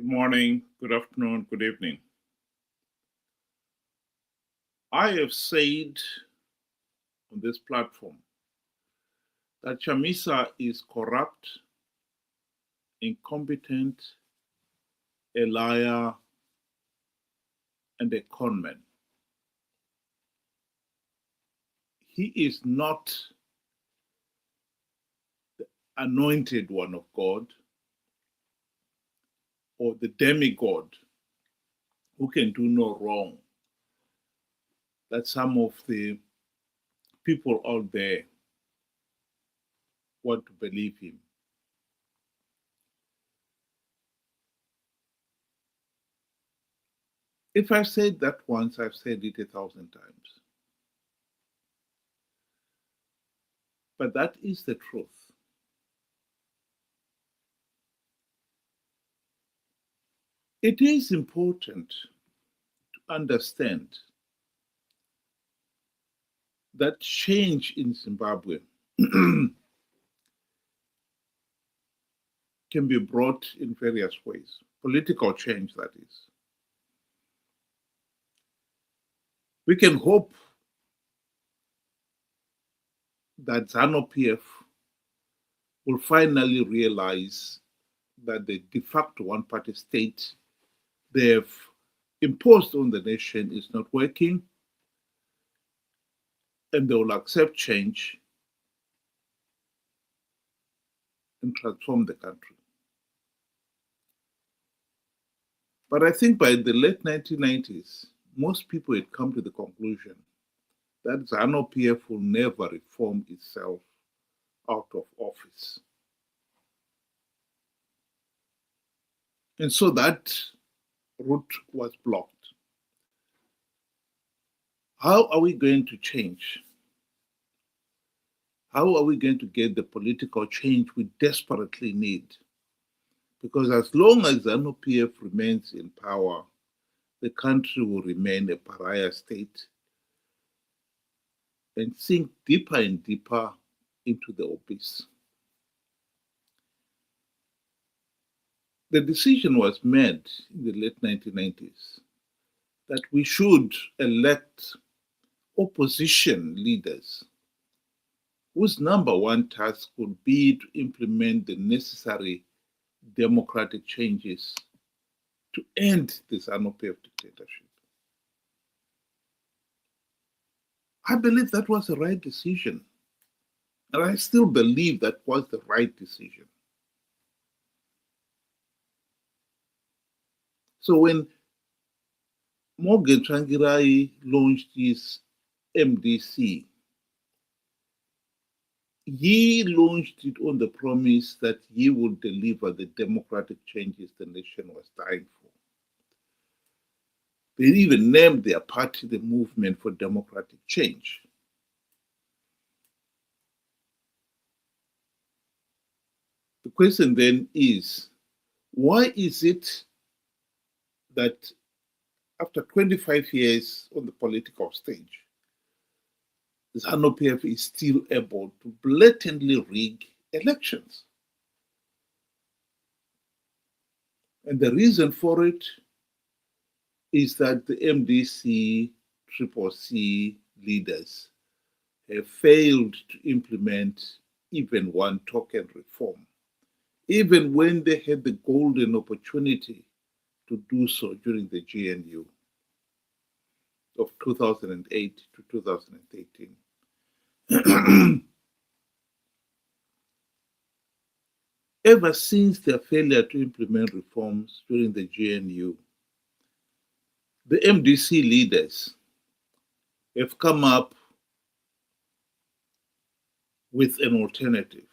morning, good afternoon, good evening. I have said on this platform that Chamisa is corrupt, incompetent, a liar, and a conman. He is not the anointed one of God or the demigod who can do no wrong that some of the people out there want to believe him. If I've said that once, I've said it 1,000 times. But that is the truth. It is important to understand that change in Zimbabwe can be brought in various ways. Political change, that is. We can hope that Zanu PF will finally realize that the de facto one-party state they have imposed on the nation is not working, and they will accept change and transform the country. But I think by the late 1990s, most people had come to the conclusion that Zanu PF will never reform itself out of office. And so that route was blocked. How are we going to change? How are we going to get the political change we desperately need? Because as long as Zanu PF remains in power, the country will remain a pariah state and sink deeper and deeper into the abyss. The decision was made in the late 1990s that we should elect opposition leaders whose number one task would be to implement the necessary democratic changes to end the Zanu PF dictatorship. I believe that was the right decision. And I still believe that was the right decision. So when Morgan Tsvangirai launched his MDC, he launched it on the promise that he would deliver the democratic changes the nation was dying for. They even named their party the Movement for Democratic Change. The question then is, why is it that after 25 years on the political stage, Zanu PF is still able to blatantly rig elections? And the reason for it is that the MDC, CCC leaders have failed to implement even one token reform, even when they had the golden opportunity to do so during the GNU of 2008 to 2013. Ever since their failure to implement reforms during the GNU, the MDC leaders have come up with an alternative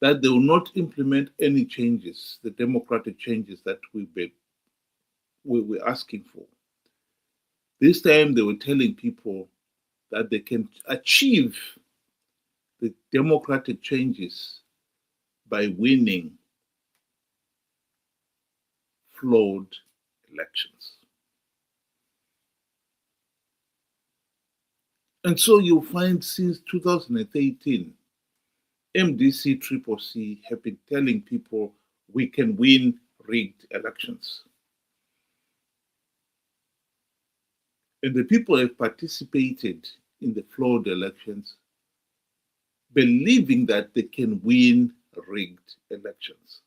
that they will not implement any changes, the democratic changes that we were asking for. This time they were telling people that they can achieve the democratic changes by winning flawed elections. And so you'll find since 2013, MDC CCC have been telling people we can win rigged elections. And the people have participated in the flawed elections, believing that they can win rigged elections.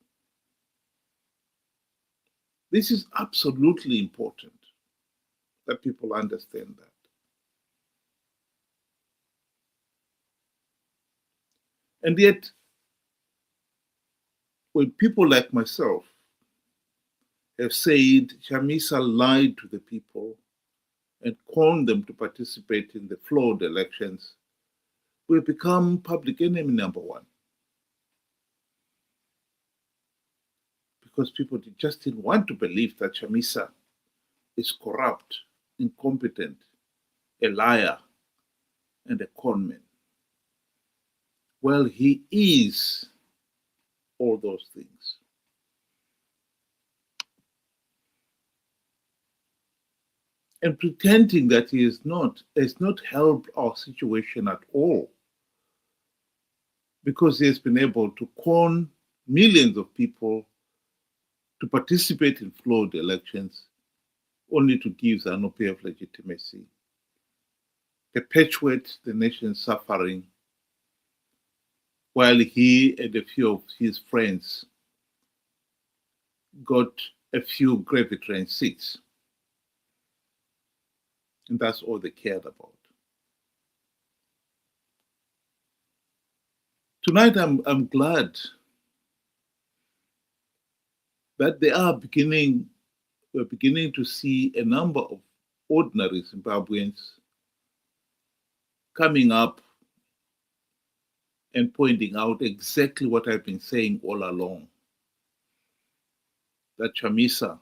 This is absolutely important that people understand that. And yet, when people like myself have said Chamisa lied to the people and conned them to participate in the flawed elections, we've become public enemy number one. Because people just didn't want to believe that Chamisa is corrupt, incompetent, a liar, and a conman. Well, he is all those things. And pretending that he is not has not helped our situation at all, because he has been able to con millions of people to participate in flawed elections, only to give Zanu PF legitimacy, perpetuate the nation's suffering, while he and a few of his friends got a few gravy train seats. And that's all they cared about. Tonight, I'm glad that we're beginning to see a number of ordinary Zimbabweans coming up and pointing out exactly what I've been saying all along, that Chamisa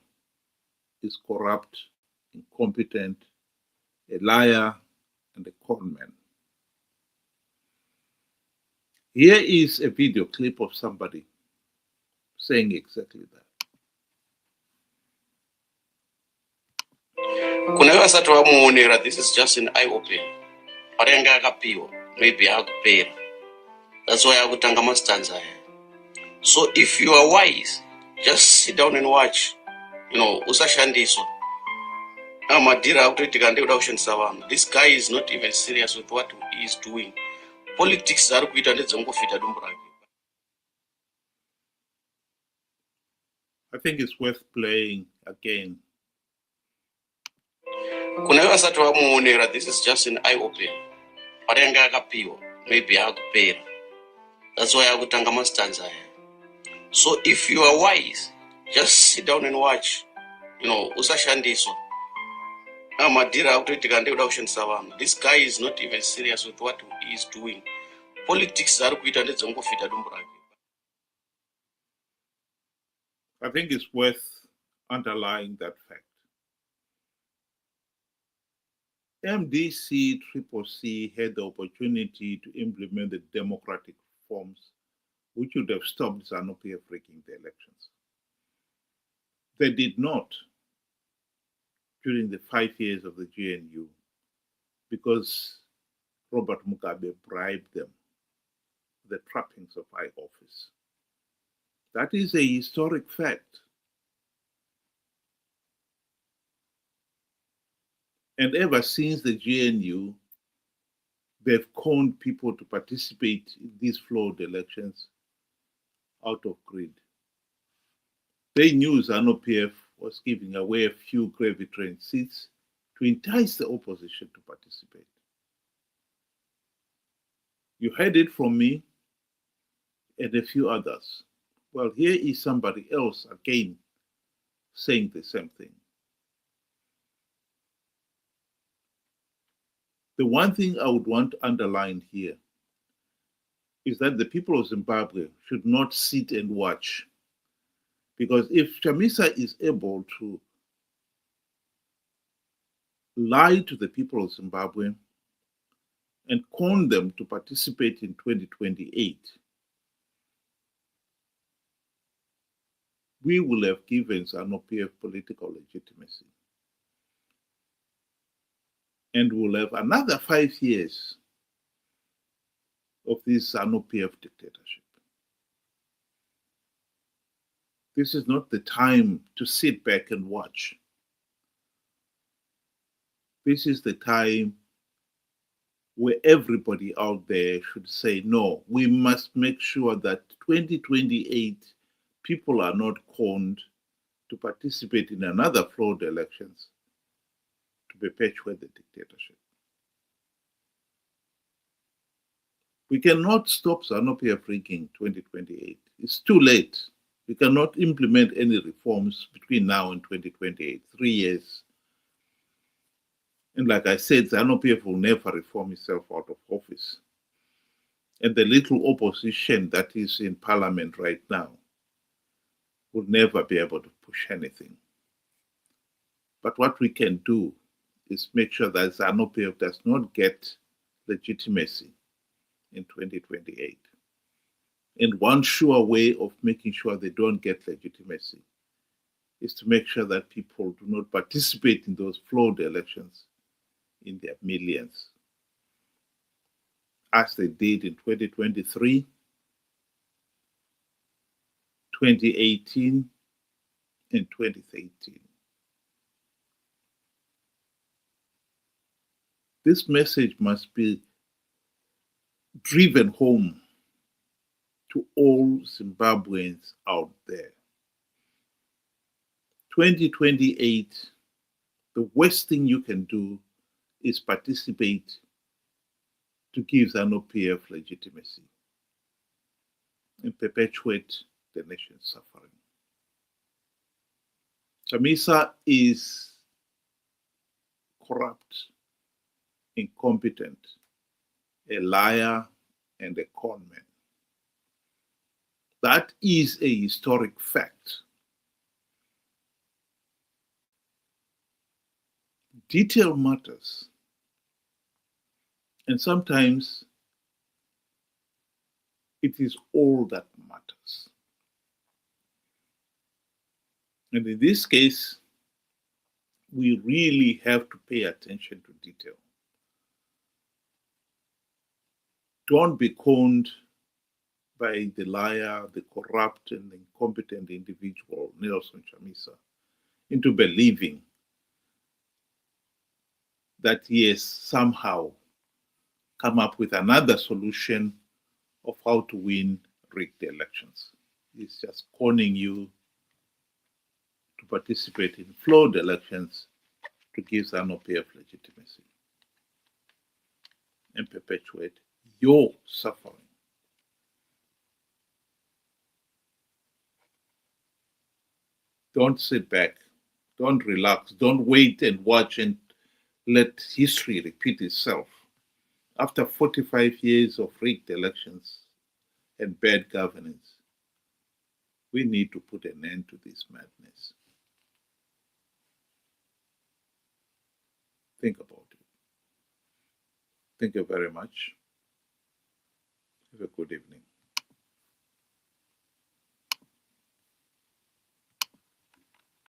is corrupt, incompetent, a liar, and a conman. Here is a video clip of somebody saying exactly that. Kuna vasati vamuonera, this is just an eye opening. Parenga akapiwa, maybe akupera. That's why akutanga mastanza aya. So if you are wise, just sit down and watch. Usashandiswa. This guy is not even serious with what he is doing. Politics are kuita ndedzongofita dumbu rake. I think it's worth playing again. Kuna vasati vamuonera, this is just an eye opening. Parenga akapiwa, maybe akupera. That's why akutanga mastanza aya. So if you are wise, just sit down and watch. Usashandiswa. This guy is not even serious with what he is doing. Politics are kuita ndedzongofita dumbu rake. I think it's worth underlying that fact. MDC-CCC had the opportunity to implement the democratic reforms which would have stopped Zanu PF rigging the elections. They did not during the 5 years of the GNU because Robert Mugabe bribed them with the trappings of high office. That is a historic fact. And ever since the GNU, they've conned people to participate in these flawed elections out of greed. They knew Zanu PF was giving away a few gravy train seats to entice the opposition to participate. You heard it from me and a few others. Well, here is somebody else again saying the same thing. The one thing I would want to underline here is that the people of Zimbabwe should not sit and watch. Because if Chamisa is able to lie to the people of Zimbabwe and con them to participate in 2028, we will have given Zanu PF political legitimacy. And we'll have another 5 years of this Zanu PF dictatorship. This is not the time to sit back and watch. This is the time where everybody out there should say, no, we must make sure that 2028 people are not conned to participate in another flawed elections to perpetuate the dictatorship. We cannot stop Zanu PF rigging 2028. It's too late. We cannot implement any reforms between now and 2028, 3 years. And like I said, Zanu PF will never reform itself out of office. And the little opposition that is in parliament right now will never be able to push anything. But what we can do is make sure that Zanu PF does not get legitimacy in 2028. And one sure way of making sure they don't get legitimacy is to make sure that people do not participate in those flawed elections in their millions, as they did in 2023, 2018, and 2013. This message must be driven home to all Zimbabweans out there. 2028, the worst thing you can do is participate to give Zanu PF legitimacy and perpetuate the nation's suffering. Chamisa is corrupt, incompetent, a liar, and a conman. That is a historic fact. Detail matters. And sometimes it is all that matters. And in this case, we really have to pay attention to detail. Don't be conned by the liar, the corrupt and incompetent individual, Nelson Chamisa, into believing that he has somehow come up with another solution of how to win rigged elections. He's just conning you to participate in flawed elections to give Zanu PF legitimacy and perpetuate your suffering. Don't sit back. Don't relax. Don't wait and watch and let history repeat itself. After 45 years of rigged elections and bad governance, we need to put an end to this madness. Think about it. Thank you very much. Have a good evening.